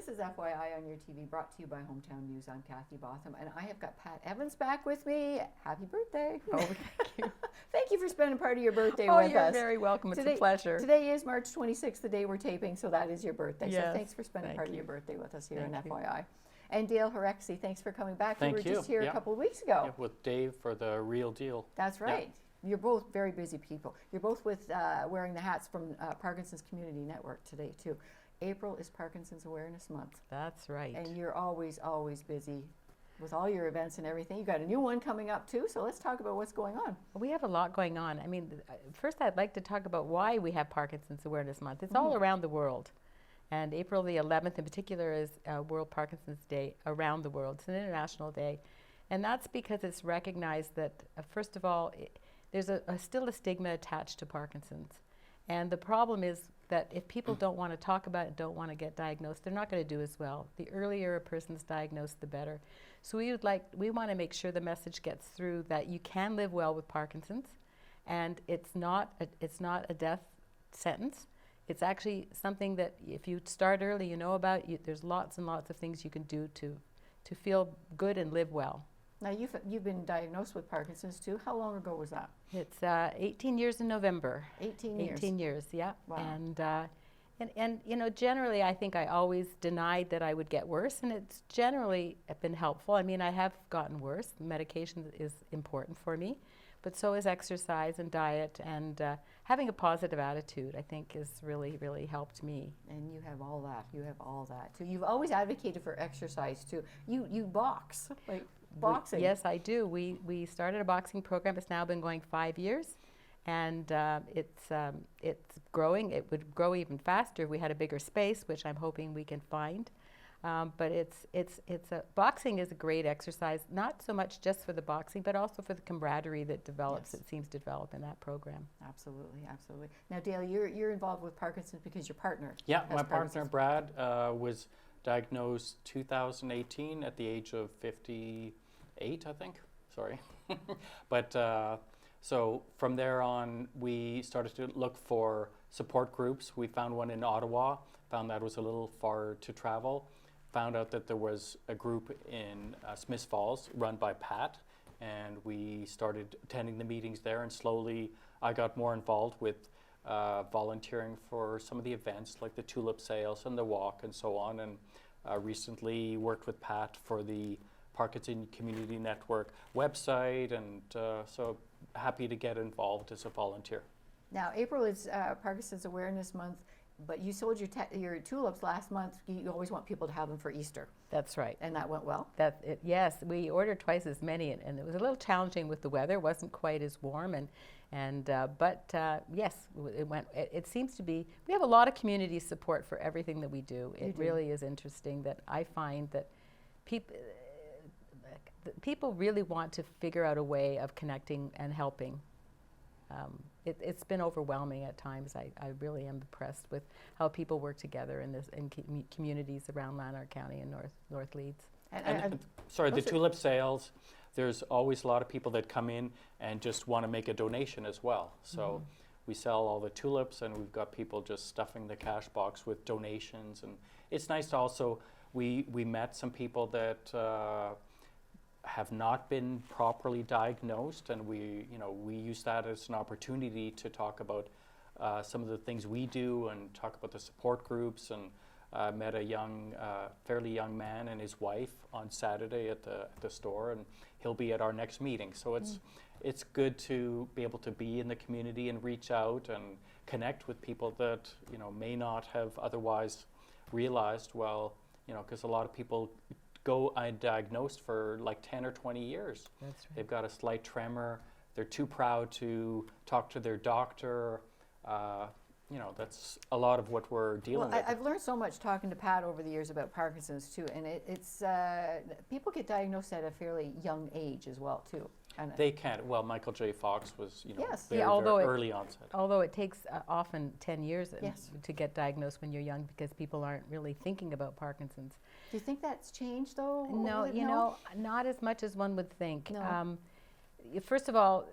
This is FYI on your TV, brought to you by Hometown News. I'm Kathy Botham, and I have got Pat Evans back with me. Happy birthday. Oh, thank you. Thank you for spending part of your birthday with us. Oh, you're very welcome. It's a pleasure. Today is March 26th, the day we're taping, so that is your birthday. Yes, so thanks for spending part of your birthday with us here Thank in you. FYI. And Dale Horexy, thanks for coming back. Thank you were just here Yeah. a couple of weeks ago. Yeah, with Dave for the Real Deal. That's right. You're both very busy people. You're both with wearing the hats from Parkinson's Community Network today, too. April is Parkinson's Awareness Month. That's right. And you're always, always busy with all your events and everything. You've got a new one coming up, too, so let's talk about what's going on. We have a lot going on. I mean, first I'd like to talk about why we have Parkinson's Awareness Month. It's all around the world. And April the 11th in particular is World Parkinson's Day around the world. It's an international day. And that's because it's recognized that, first of all, there's still a stigma attached to Parkinson's. And the problem is that if people don't want to talk about it, don't want to get diagnosed, they're not going to do as well. The earlier a person's diagnosed, the better. So we want to make sure the message gets through that you can live well with Parkinson's, and it's not a death sentence. It's actually something that if you start early, you know about. There's lots and lots of things you can do to feel good and live well. Now, you've been diagnosed with Parkinson's, too. How long ago was that? It's 18 years in November. 18 years. 18 years, yeah. Wow. And you know, generally, I think I always denied that I would get worse, and it's generally been helpful. I mean, I have gotten worse. Medication is important for me, but so is exercise and diet, and having a positive attitude, I think, has really, really helped me. And you have all that. You have all that, too. You've always advocated for exercise, too. You box, like boxing. Yes, I do. We started a boxing program. It's now been going 5 years, and it's growing. It would grow even faster if we had a bigger space, which I'm hoping we can find. But boxing is a great exercise, not so much just for the boxing, but also for the camaraderie that develops. Yes. It seems to develop in that program. Absolutely, absolutely. Now, Dale, you're involved with Parkinson's because your partner. Yeah, has my partner Parkinson's. Brad was diagnosed 2018 at the age of 58, I think. Sorry. But so from there on, we started to look for support groups. We found one in Ottawa, found that was a little far to travel. Found out that there was a group in Smiths Falls run by Pat, and we started attending the meetings there, and slowly I got more involved with volunteering for some of the events like the tulip sales and the walk and so on, and recently worked with Pat for the Parkinson Community Network website, and so happy to get involved as a volunteer. Now, April is Parkinson's Awareness Month, but you sold your tulips last month. You always want people to have them for Easter. That's right. And that went well? Yes, we ordered twice as many, and it was a little challenging with the weather. It wasn't quite as warm, but yes, it went. It seems to be. We have a lot of community support for everything that we do. It really is interesting that I find that people really want to figure out a way of connecting and helping. It's been overwhelming at times. I really am impressed with how people work together in communities around Lanark County and North Leeds. Sorry, the tulip sales, there's always a lot of people that come in and just want to make a donation as well. So we sell all the tulips, and we've got people just stuffing the cash box with donations. And it's nice to also, we met some people that have not been properly diagnosed, and we use that as an opportunity to talk about some of the things we do and talk about the support groups. And met a fairly young man and his wife on Saturday at the store, and he'll be at our next meeting. So it's good to be able to be in the community and reach out and connect with people that may not have otherwise realized. Well, because a lot of people go undiagnosed for like 10 or 20 years. That's right. They've got a slight tremor. They're too proud to talk to their doctor. That's a lot of what we're dealing with. I've learned so much talking to Pat over the years about Parkinson's, too, and it's people get diagnosed at a fairly young age as well, too. And they can't. Well, Michael J. Fox was, Yes. very, Yeah, very early onset. Although it takes often 10 years Yes. to get diagnosed when you're young, because people aren't really thinking about Parkinson's. Do you think that's changed, though? No, not as much as one would think. No. First of all,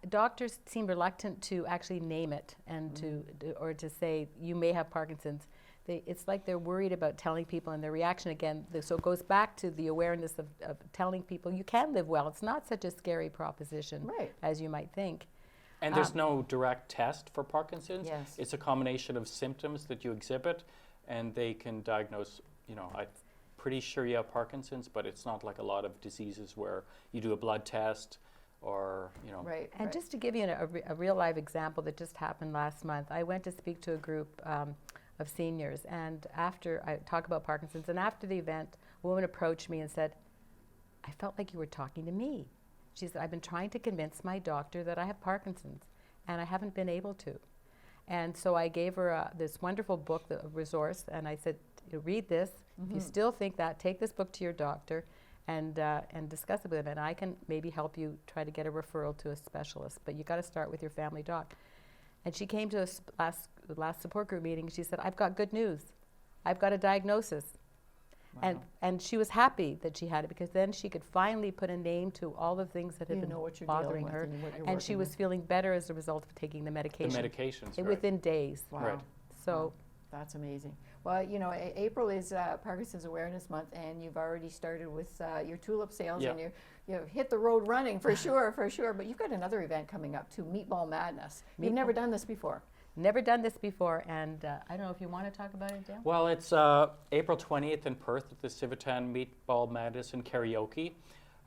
doctors seem reluctant to actually name it and to say you may have Parkinson's. it's like they're worried about telling people, and their reaction again, so it goes back to the awareness of telling people you can live well. It's not such a scary proposition Right. as you might think. And there's no direct test for Parkinson's. Yes. It's a combination of symptoms that you exhibit, and they can diagnose, I'm pretty sure you have Parkinson's, but it's not like a lot of diseases where you do a blood test or, Right. And just to give you a real live example that just happened last month, I went to speak to a group of seniors, and after I talk about Parkinson's, and after the event, a woman approached me and said, I felt like you were talking to me. She said, I've been trying to convince my doctor that I have Parkinson's, and I haven't been able to. And so I gave her this wonderful book, the resource, and I said, read this. If you still think that, take this book to your doctor and discuss it with him, and I can maybe help you try to get a referral to a specialist, but you got to start with your family doc. And she came to the last support group meeting. She said, I've got good news. I've got a diagnosis. Wow. And she was happy that she had it, because then she could finally put a name to all the things that had been bothering her. And she was feeling better as a result of taking the medication. The medications, right. Within days. Wow. Right. So that's amazing. Well, April is Parkinson's Awareness Month, and you've already started with your tulip sales, Yeah. and you've hit the road running for sure, for sure. But you've got another event coming up too, Meatball Madness. You've never done this before. never done this before, and I don't know if you want to talk about it, Dale? Well, it's April 20th in Perth at the Civitan Meatball Madness and Karaoke.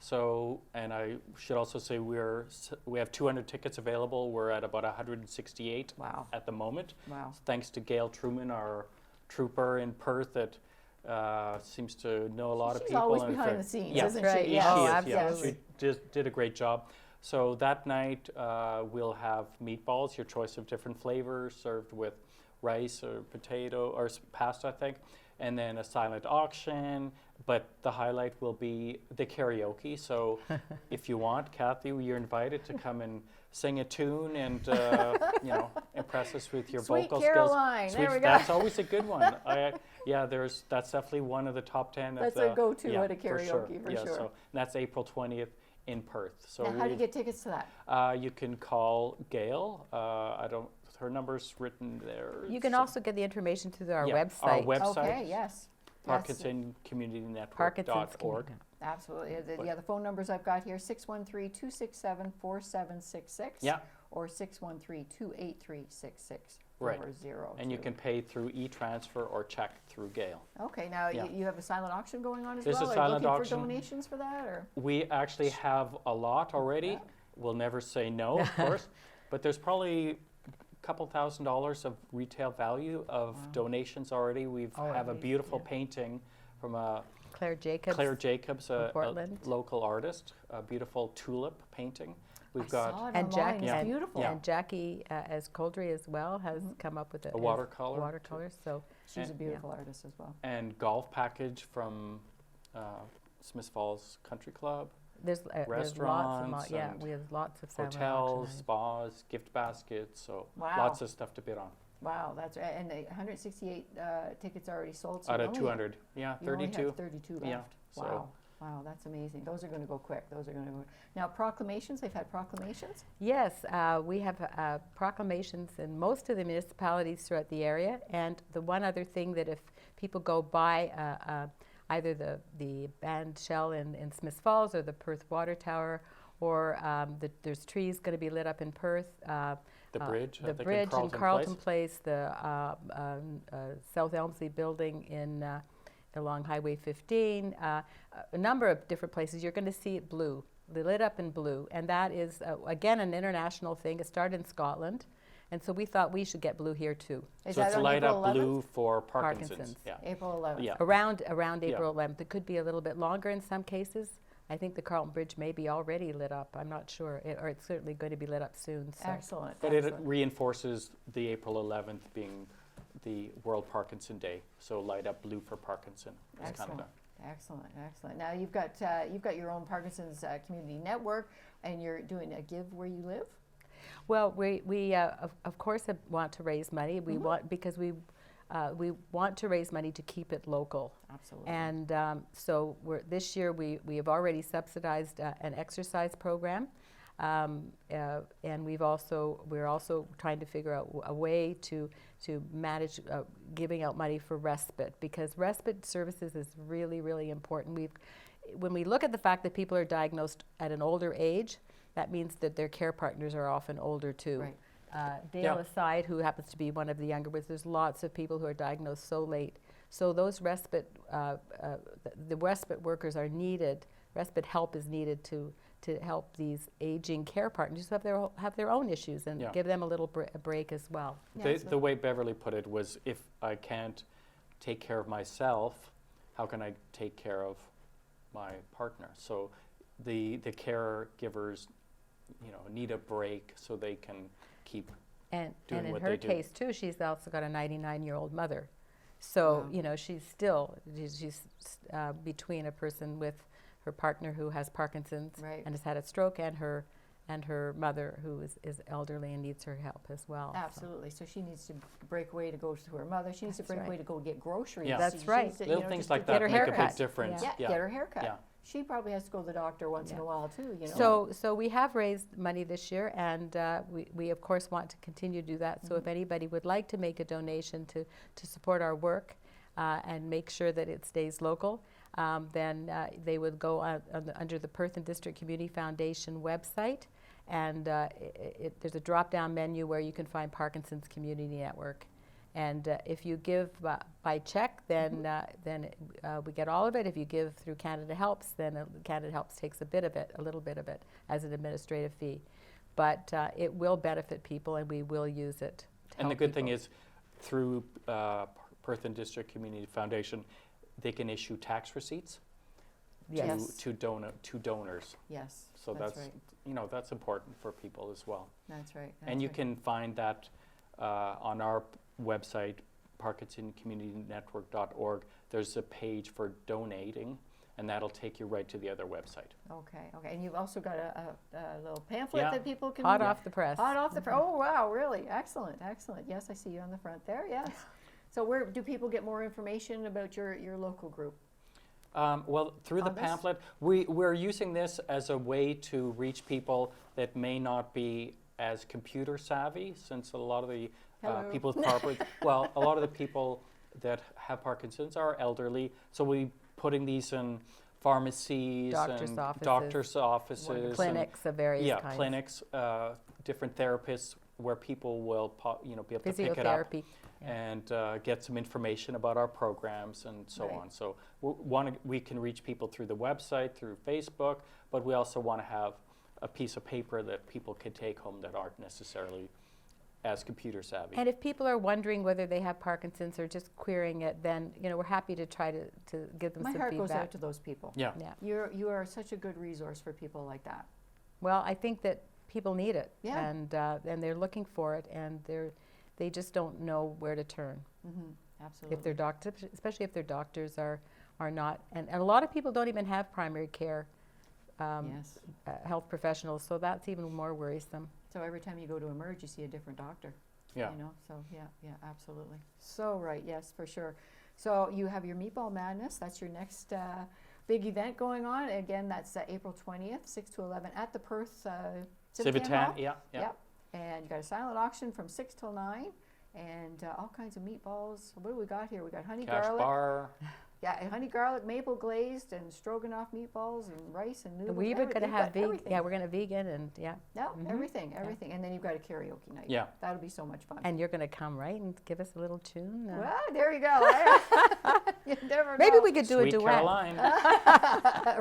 So, and I should also say we have 200 tickets available. We're at about 168 Wow. at the moment. Wow. Thanks to Gail Truman, our trooper in Perth, that seems to know a lot of She's people. always and behind the scenes, yeah. isn't Right, she? yes. She Oh, is, absolutely. Yeah, she did a great job. So that night we'll have meatballs, your choice of different flavors, served with rice or potato or pasta, I think, and then a silent auction. But the highlight will be the karaoke. So if you want, Kathy, you're invited to come and sing a tune and impress us with your Sweet vocal Caroline, skills. there we go. That's always a good one. That's definitely one of the top 10. That's a go-to at a karaoke, for sure. So that's April 20th in Perth. So Now, how do you get tickets to that? you can call Gail. Her number's written there. You can also get the information through our Yeah, website. our website. Okay, yes. Parkinson Community Network.org. Parkinson's Community. Absolutely. The phone numbers I've got here, 613-267-4766. Yeah. Or 613-283-6640. Right. And you can pay through e-transfer or check through Gail. Okay, now Yeah. you have a silent auction going on as There's well? a Are you silent looking auction. for donations for that? Or? We actually have a lot already. Yeah. We'll never say no, of course. But there's probably a couple $1,000s of retail value of donations already. We have a beautiful painting from Claire Jacobs. a Portland. local artist, a beautiful tulip painting. We've I got saw it And online. Jackie, It's Yeah. beautiful. Yeah. And Jackie, as Coldry as well, has come up with A watercolor. watercolors. So She's a And- beautiful artist as well. and golf package from Smiths Falls Country Club, there's lots and Restaurants yeah, and we have lots of silent hotels, auction spas, gift baskets, so Wow. lots of stuff to bid on. Wow, that's and 168 tickets already sold. So Out you of only 200, yeah, You only 32. have 32 left. Yeah, so- Wow. Wow, that's amazing. Those are going to go quick. Those are going to go. Now, proclamations, they've had proclamations? Yes, we have proclamations in most of the municipalities throughout the area. And the one other thing that if people go by either the band shell in Smiths Falls or the Perth Water Tower, or there's trees going to be lit up in Perth. The bridge, I The think in bridge in Carlton Carlton Place. Place, the South Elmsley building along Highway 15, a number of different places. You're going to see it blue, lit up in blue. And that is, again, an international thing. It started in Scotland. And so we thought we should get blue here too. Is So that it's on light April up 11th? blue for Parkinson's. Parkinson's. Yeah. April 11th. Yeah. Around April 11th. It could be a little bit longer in some cases. I think the Carlton Bridge may be already lit up. I'm not sure. Or it's certainly going to be lit up soon. So. Excellent. But it excellent. reinforces the April 11th being the World Parkinson Day. So light up blue for Parkinson. is kind of Excellent. Excellent, excellent. Now you've got your own Parkinson's community network, and you're doing a Give Where You Live. Well, we of course want to raise money. We want because we want to raise money to keep it local. Absolutely. And so this year we have already subsidized an exercise program. And we're also trying to figure out a way to manage giving out money for respite, because respite services is really, really important. When we look at the fact that people are diagnosed at an older age, that means that their care partners are often older too. Right. Dale aside, who happens to be one of the younger ones, there's lots of people who are diagnosed so late. So those respite, the respite workers are needed. Respite help is needed to help these aging care partners who have their own issues and give them a little break as well. The way Beverly put it was, if I can't take care of myself, how can I take care of my partner? So the caregivers, need a break so they can keep and doing in what her they do. case too, she's also got a 99-year-old mother. So she's still between a person with her partner who has Parkinson's and has had a stroke, and her mother who is elderly and needs her help as well. Absolutely. So she needs to break away to go to her mother. She needs to break away to go get groceries. Yeah. That's right. Little things like get that her make a haircut. big difference. Get her haircut. Yeah. She probably has to go to the doctor once in a while too. So we have raised money this year, and we of course want to continue to do that. So if anybody would like to make a donation to support our work and make sure that it stays local, then they would go under the Perth and District Community Foundation website, and there's a drop-down menu where you can find Parkinson's Community Network. And if you give by check, then we get all of it. If you give through Canada Helps, then Canada Helps takes a little bit of it as an administrative fee. But it will benefit people, and we will use it. And the good thing is, through Perth and District Community Foundation, they can issue tax receipts to donors. Yes. So that's right. That's important for people as well. That's right. And you can find that on our website, parkinsonCommunityNetwork.org. There's a page for donating, and that'll take you right to the other website. Okay. And you've also got a little pamphlet that people can... Hot off the press. Hot off the press. Oh, wow, really? Excellent. Yes, I see you on the front there, yes. So where do people get more information about your local group? Well, through the pamphlet, we're using this as a way to reach people that may not be as computer savvy, since a lot of the people with a lot of the people that have Parkinson's are elderly. So we're putting these in pharmacies, doctors' offices, clinics of various kinds. Clinics, different therapists where people will be able to pick it up and get some information about our programs and so on. So we can reach people through the website, through Facebook, but we also want to have a piece of paper that people can take home that aren't necessarily as computer savvy. And if people are wondering whether they have Parkinson's or just querying it, then we're happy to try to give them some feedback. My heart goes out to those people. Yeah. You are such a good resource for people like that. Well, I think that people need it, and they're looking for it, and they just don't know where to turn. Absolutely. If their doctors, especially if their doctors are not, and a lot of people don't even have primary care health professionals, so that's even more worrisome. So every time you go to Emerge, you see a different doctor. Yeah. So absolutely. So right, yes, for sure. So you have your Meatball Madness. That's your next big event going on. Again, that's April 20th, 6 to 11 at the Perth Civitan Hall. Yeah. And you got a silent auction from 6 till 9, and all kinds of meatballs. What do we got here? We got honey Cash garlic. bar. Yeah, honey garlic, maple glazed, and stroganoff meatballs, and rice and noodles. We're even going to have vegan. Everything. Yeah, we're going to vegan and everything. And then you've got a karaoke night. Yeah. That'll be so much fun. And you're going to come, right, and give us a little tune? Well, there you go. You never know. Maybe we could do Sweet a duet. Caroline.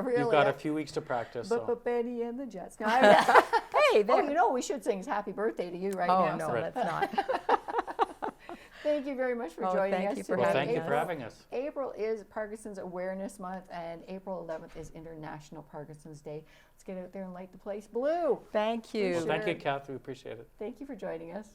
Really? You've got a few weeks to practice. But Benny and the Jets. No, Hey, there. we should sing happy birthday to you right now. now. Oh, no, So let's not. Thank you very much for joining us. Thank you for Well, having thank you us. for having us. April is Parkinson's Awareness Month, and April 11th is International Parkinson's Day. Let's get out there and light the place blue. Thank you. Well, thank you, Kath. We appreciate it. Thank you for joining us.